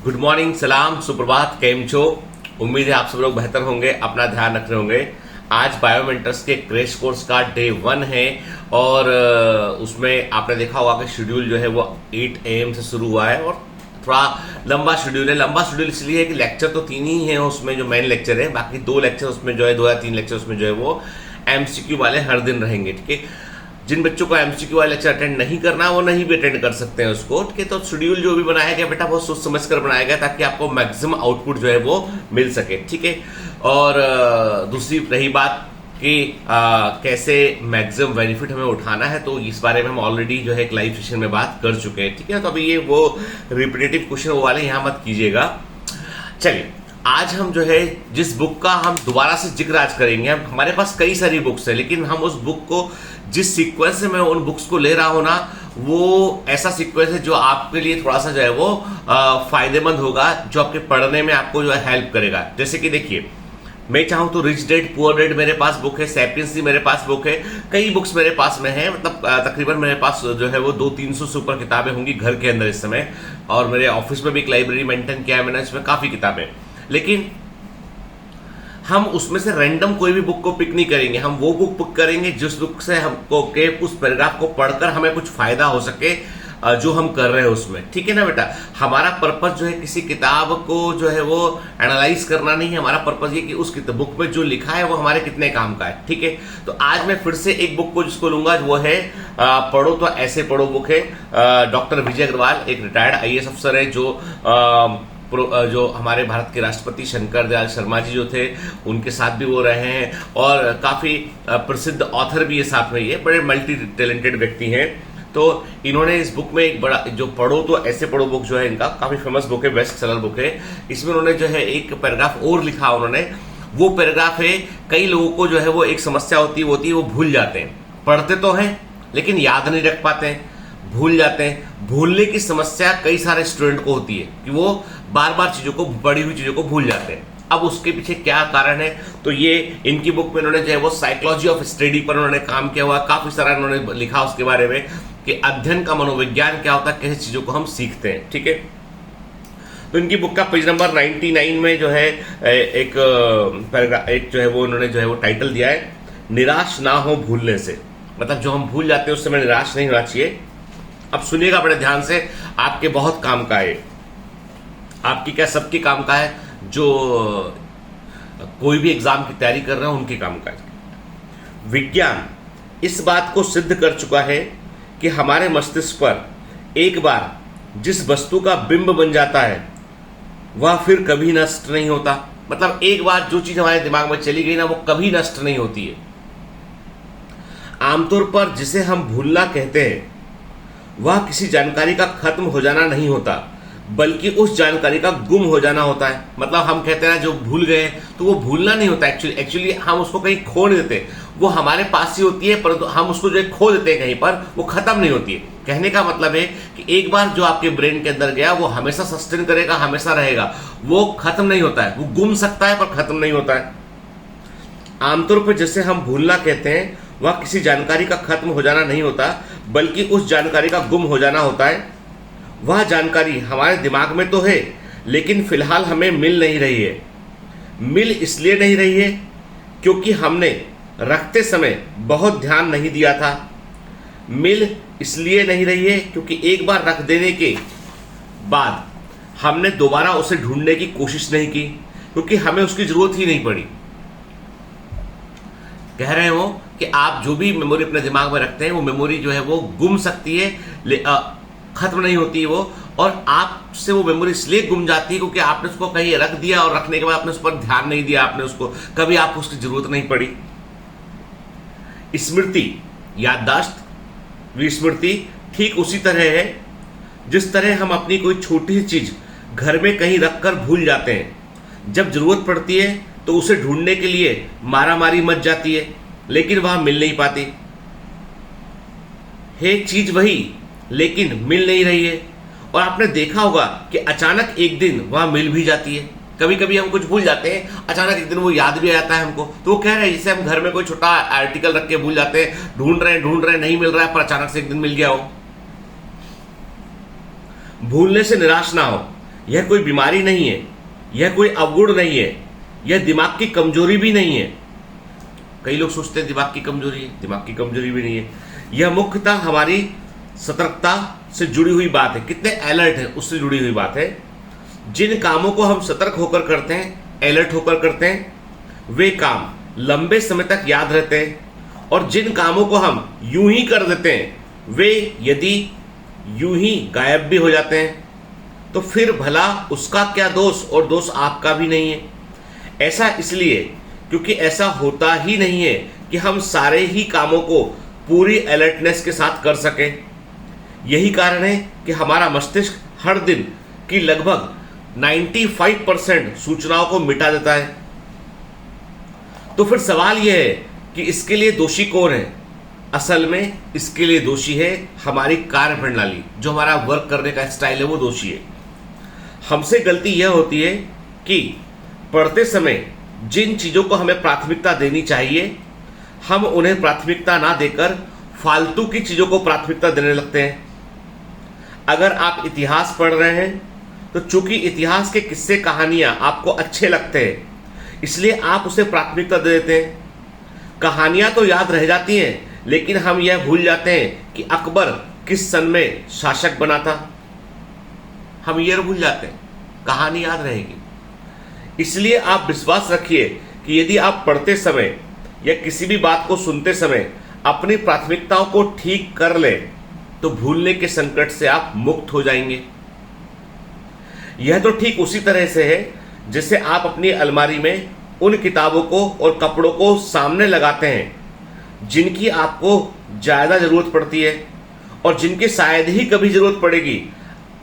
Good morning, सलाम, सुप्रभात, केम छो। उम्मीद है आप सब लोग बेहतर होंगे, अपना ध्यान रख रहे होंगे। आज बायोमेंटर्स के क्रैश कोर्स का डे 1 है और उसमें आपने देखा होगा कि शेड्यूल जो है वो 8 AM से शुरू हुआ है और थोड़ा लंबा शेड्यूल है। लंबा शेड्यूल इसलिए है कि लेक्चर तो 3 ही है उसमें, जो मेन लेक्चर है, बाकी 2 लेक्चर उसमें जो है 2 या 3 लेक्चर उसमें जो है वो MCQ वाले हर दिन रहेंगे। ठीक है, जिन बच्चों को MCQ वाला लेक्चर अटेंड नहीं करना वो नहीं भी अटेंड कर सकते हैं उसको। ठीक है, तो शेड्यूल जो भी बनाया गया बेटा बहुत सोच समझ कर बनाया गया ताकि आपको मैक्सिमम आउटपुट जो है वो मिल सके। ठीक है, और दूसरी रही बात कि कैसे मैक्सिमम बेनिफिट हमें उठाना है, तो इस बारे में हम ऑलरेडी जो है एक लाइव सेशन में बात कर चुके हैं। ठीक है, तो अभी ये वो रिपीटेटिव क्वेश्चन वो वाले यहां मत कीजिएगा। चलिए, आज हम जो है जिस बुक का हम दोबारा से जिक्र आज करेंगे, हमारे पास कई सारी बुक्स है लेकिन हम उस बुक को जिस सीक्वेंस से मैं उन बुक्स को ले रहा हूं ना, वो ऐसा सीक्वेंस है जो आपके लिए थोड़ा सा जो है वो फायदेमंद होगा, जो आपके पढ़ने में आपको जो है हेल्प करेगा। जैसे कि देखिए, मैं चाहूं तो रिच डैड पुअर डैड मेरे पास बुक है, सैपियंस मेरे पास बुक है, कई बुक्स मेरे पास में है। मतलब तकरीबन मेरे पास जो है वो 200-300 से ऊपर किताबें होंगी घर के अंदर इस समय, और मेरे ऑफिस में भी एक लाइब्रेरी मेंटेन किया है मैंने, इसमें काफी किताबें। लेकिन हम उसमें से रैंडम कोई भी बुक को पिक नहीं करेंगे, हम वो बुक पिक करेंगे जिस बुक से हमको के उस पैराग्राफ को पढ़कर हमें कुछ फायदा हो सके जो हम कर रहे हैं उसमें। ठीक है ना बेटा, हमारा पर्पस जो है किसी किताब को जो है वो एनालाइज करना नहीं है, हमारा पर्पस ये कि उस बुक में जो लिखा है वो हमारे कितने काम का है। ठीक है, तो आज मैं फिर से एक बुक को जिसको लूंगा वो है पढ़ो तो ऐसे पढ़ो बुक है। डॉक्टर विजय अग्रवाल एक रिटायर्ड IAS अफसर है जो हमारे भारत के राष्ट्रपति शंकर दयाल शर्मा जी जो थे उनके साथ भी वो रहे हैं, और काफी प्रसिद्ध ऑथर भी ये साथ में, ये बड़े मल्टी टैलेंटेड व्यक्ति हैं। तो इन्होंने इस बुक में एक बड़ा जो पढ़ो तो ऐसे पढ़ो बुक जो है इनका काफी फेमस बुक है, बेस्ट सेलर बुक है। इसमें उन्होंने जो है एक पैराग्राफ और लिखा, उन्होंने वो पैराग्राफ है, कई लोगों को जो है वो एक समस्या होती है वो भूल जाते हैं, पढ़ते तो हैं लेकिन याद नहीं रख पाते हैं, भूल जाते हैं। भूलने की समस्या कई सारे स्टूडेंट को होती है कि वो बार बार चीजों को, बड़ी हुई चीजों को भूल जाते हैं। अब उसके पीछे क्या कारण है, तो ये इनकी बुक में इन्होंने जो है वो साइकोलॉजी ऑफ स्टडी पर उन्होंने काम किया हुआ, काफी सारा इन्होंने लिखा उसके बारे में कि अध्ययन का मनोविज्ञान क्या होता है, कैसे चीजों को हम सीखते हैं। ठीक है, तो इनकी बुक का पेज नंबर 99 में जो है एक पैराग्राफ, एक जो है वो उन्होंने जो है वो टाइटल दिया है, निराश ना हो भूलने से। मतलब जो हम भूल जाते हैं उससे हमें निराश नहीं होना चाहिए। अब सुनिएगा बड़े ध्यान से, आपके बहुत काम का है, आपकी क्या सबके काम का है, जो कोई भी एग्जाम की तैयारी कर रहे हैं उनके काम का है। विज्ञान इस बात को सिद्ध कर चुका है कि हमारे मस्तिष्क पर एक बार जिस वस्तु का बिंब बन जाता है वह फिर कभी नष्ट नहीं होता। मतलब एक बार जो चीज हमारे दिमाग में चली गई ना, वो कभी नष्ट नहीं होती है। आमतौर पर जिसे हम भूलना कहते हैं वह किसी जानकारी का खत्म हो जाना नहीं होता, बल्कि उस जानकारी का गुम हो जाना होता है। मतलब हम कहते हैं ना जो भूल गए, तो वो भूलना नहीं होता, एक्चुअली हम उसको कहीं खो नहीं देते, वो हमारे पास ही होती है, परंतु हम उसको जो है खो देते हैं कहीं पर, वो खत्म नहीं होती है। कहने का मतलब है कि एक बार जो आपके ब्रेन के अंदर गया वो हमेशा सस्टेन करेगा, हमेशा रहेगा, वो खत्म नहीं होता है। वो गुम सकता है पर खत्म नहीं होता है। आमतौर पर जिसे हम भूलना कहते हैं वह किसी जानकारी का खत्म हो जाना नहीं होता, बल्कि उस जानकारी का गुम हो जाना होता है। वह जानकारी हमारे दिमाग में तो है लेकिन फिलहाल हमें मिल नहीं रही है। मिल इसलिए नहीं रही है क्योंकि हमने रखते समय बहुत ध्यान नहीं दिया था। मिल इसलिए नहीं रही है क्योंकि एक बार रख देने के बाद हमने दोबारा उसे ढूंढने की कोशिश नहीं की, क्योंकि हमें उसकी जरूरत ही नहीं पड़ी। कह रहे हो कि आप जो भी मेमोरी अपने दिमाग में रखते हैं वो मेमोरी जो है वो गुम सकती है, खत्म नहीं होती है वो, और आपसे वो मेमोरी इसलिए गुम जाती है क्योंकि आपने उसको कहीं रख दिया और रखने के बाद आपने उस पर ध्यान नहीं दिया, आपने उसको कभी आपको उसकी जरूरत नहीं पड़ी। स्मृति, याददाश्त, विस्मृति ठीक उसी तरह है जिस तरह हम अपनी कोई छोटी सी चीज घर में कहीं रखकर भूल जाते हैं। जब जरूरत पड़ती है तो उसे ढूंढने के लिए मारामारी मच जाती है, लेकिन वह मिल नहीं पाती है। चीज वही लेकिन मिल नहीं रही है। और आपने देखा होगा कि अचानक एक दिन वह मिल भी जाती है। कभी कभी हम कुछ भूल जाते हैं, अचानक एक दिन वो याद भी आता है हमको। तो वो कह रहे हैं जैसे हम घर में कोई छोटा आर्टिकल रख के भूल जाते हैं, ढूंढ रहे हैं नहीं मिल रहा है, पर अचानक से एक दिन मिल गया हो। भूलने से निराश ना हो, यह कोई बीमारी नहीं है, यह कोई अवगुण नहीं है, यह दिमाग की कमजोरी भी नहीं है। कई लोग सोचते हैं दिमाग की कमजोरी है, दिमाग की कमजोरी भी नहीं है। यह मुख्यतः हमारी सतर्कता से जुड़ी हुई बात है, कितने अलर्ट है उससे जुड़ी हुई बात है। जिन कामों को हम सतर्क होकर करते हैं, अलर्ट होकर करते हैं, वे काम लंबे समय तक याद रहते हैं, और जिन कामों को हम यूं ही कर देते हैं वे यदि यूं ही गायब भी हो जाते हैं, तो फिर भला उसका क्या दोष, और दोष आपका भी नहीं है। ऐसा इसलिए क्योंकि ऐसा होता ही नहीं है कि हम सारे ही कामों को पूरी अलर्टनेस के साथ कर सकें। यही कारण है कि हमारा मस्तिष्क हर दिन की लगभग 95% सूचनाओं को मिटा देता है। तो फिर सवाल यह है कि इसके लिए दोषी कौन है? असल में इसके लिए दोषी है हमारी कार्य प्रणाली, जो हमारा वर्क करने का स्टाइल है वो दोषी है। हमसे गलती यह होती है कि पढ़ते समय जिन चीजों को हमें प्राथमिकता देनी चाहिए, हम उन्हें प्राथमिकता ना देकर फालतू की चीजों को प्राथमिकता देने लगते हैं। अगर आप इतिहास पढ़ रहे हैं तो चूंकि इतिहास के किस्से कहानियां आपको अच्छे लगते हैं, इसलिए आप उसे प्राथमिकता दे देते हैं। कहानियां तो याद रह जाती हैं, लेकिन हम यह भूल जाते हैं कि अकबर किस सन में शासक बना था। हम यह भूल जाते हैं, कहानी याद रहेगी। इसलिए आप विश्वास रखिए कि यदि आप पढ़ते समय या किसी भी बात को सुनते समय अपनी प्राथमिकताओं को ठीक कर लें, तो भूलने के संकट से आप मुक्त हो जाएंगे। यह तो ठीक उसी तरह से है जैसे आप अपनी अलमारी में उन किताबों को और कपड़ों को सामने लगाते हैं जिनकी आपको ज्यादा जरूरत पड़ती है, और जिनकी शायद ही कभी जरूरत पड़ेगी।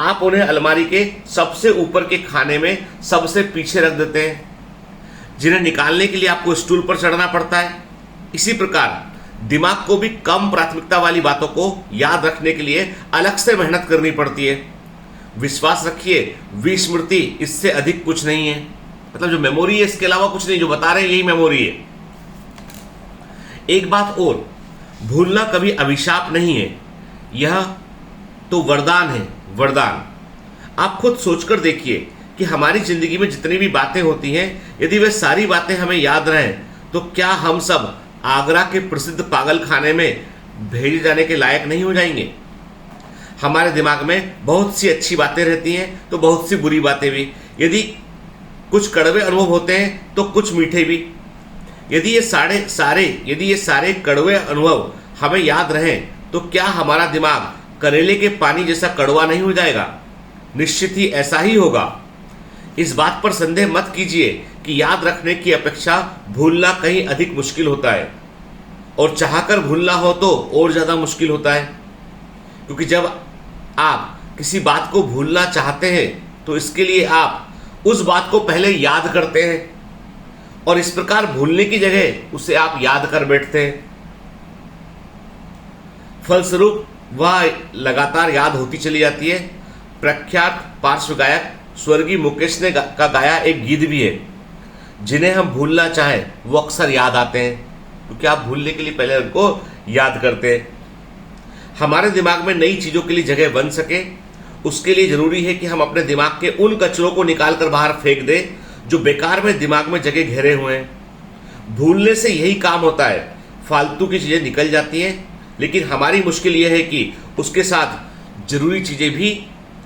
आप उन्हें अलमारी के सबसे ऊपर के खाने में सबसे पीछे रख देते हैं, जिन्हें निकालने के लिए आपको स्टूल पर चढ़ना पड़ता है। इसी प्रकार दिमाग को भी कम प्राथमिकता वाली बातों को याद रखने के लिए अलग से मेहनत करनी पड़ती है। विश्वास रखिए, विस्मृति इससे अधिक कुछ नहीं है। मतलब जो मेमोरी है इसके अलावा कुछ नहीं, जो बता रहे हैं यही मेमोरी है। एक बात और, भूलना कभी अभिशाप नहीं है, यह तो वरदान है, वरदान। आप खुद सोचकर देखिए कि हमारी जिंदगी में जितनी भी बातें होती हैं, यदि वे सारी बातें हमें याद रहें, तो क्या हम सब आगरा के प्रसिद्ध पागल खाने में भेजे जाने के लायक नहीं हो जाएंगे? हमारे दिमाग में बहुत सी अच्छी बातें रहती हैं तो बहुत सी बुरी बातें भी। यदि कुछ कड़वे अनुभव होते हैं तो कुछ मीठे भी। यदि ये सारे कड़वे अनुभव हमें याद रहें, तो क्या हमारा दिमाग करेले के पानी जैसा कड़वा नहीं हो जाएगा? निश्चित ही ऐसा ही होगा। इस बात पर संदेह मत कीजिए कि याद रखने की अपेक्षा भूलना कहीं अधिक मुश्किल होता है, और चाहकर भूलना हो तो और ज्यादा मुश्किल होता है। क्योंकि जब आप किसी बात को भूलना चाहते हैं तो इसके लिए आप उस बात को पहले याद करते हैं, और इस प्रकार भूलने की जगह उसे आप याद कर बैठते हैं। फलस्वरूप वह लगातार याद होती चली जाती है। प्रख्यात पार्श्व गायक स्वर्गीय मुकेश ने का गाया एक गीत भी है, जिन्हें हम भूलना चाहें वो अक्सर याद आते हैं, क्योंकि आप भूलने के लिए पहले उनको याद करते हैं। हमारे दिमाग में नई चीजों के लिए जगह बन सके, उसके लिए जरूरी है कि हम अपने दिमाग के उन कचरों को निकालकर बाहर फेंक दें जो बेकार में दिमाग में जगह घेरे हुए हैं। भूलने से यही काम होता है, फालतू की चीजें निकल जाती हैं, लेकिन हमारी मुश्किल यह है कि उसके साथ जरूरी चीजें भी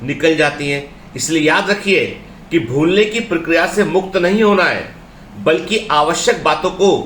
निकल जाती हैं। इसलिए याद रखिए कि भूलने की प्रक्रिया से मुक्त नहीं होना है, बल्कि आवश्यक बातों को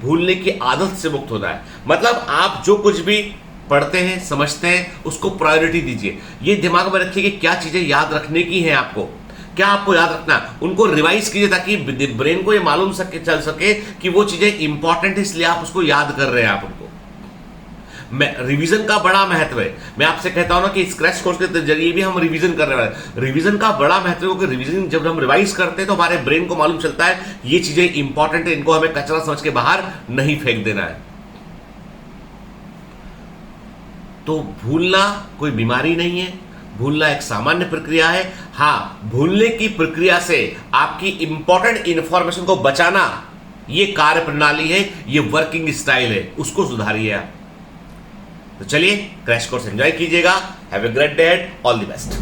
भूलने की आदत से मुक्त होना है। मतलब आप जो कुछ भी पढ़ते हैं, समझते हैं, उसको प्रायोरिटी दीजिए। ये दिमाग में रखिए कि क्या चीजें याद रखने की हैं, आपको क्या आपको याद रखना है, उनको रिवाइज कीजिए ताकि ब्रेन को ये मालूम चल सके कि वो चीजें इंपॉर्टेंट है, इसलिए आप उसको याद कर रहे हैं। आप उनको रिवीजन का बड़ा महत्व है। मैं आपसे कहता हूं ना कि स्क्रैच कोर्स के जरिए भी हम रिवीजन करने वाले हैं। रिवीजन का बड़ा महत्व है, क्योंकि रिवीजन जब हम रिवाइज करते हैं तो हमारे ब्रेन को मालूम चलता है ये चीजें इंपॉर्टेंट है, इनको हमें कचरा समझ के बाहर नहीं फेंक देना है। तो भूलना कोई बीमारी नहीं है, भूलना एक सामान्य प्रक्रिया है। हाँ, भूलने की प्रक्रिया से आपकी इंपॉर्टेंट इंफॉर्मेशन को बचाना ये कार्य प्रणाली है, ये वर्किंग स्टाइल है, उसको सुधारिए आप। तो चलिए क्रैश कोर्स एंजॉय कीजिएगा। Have a great day, all the best.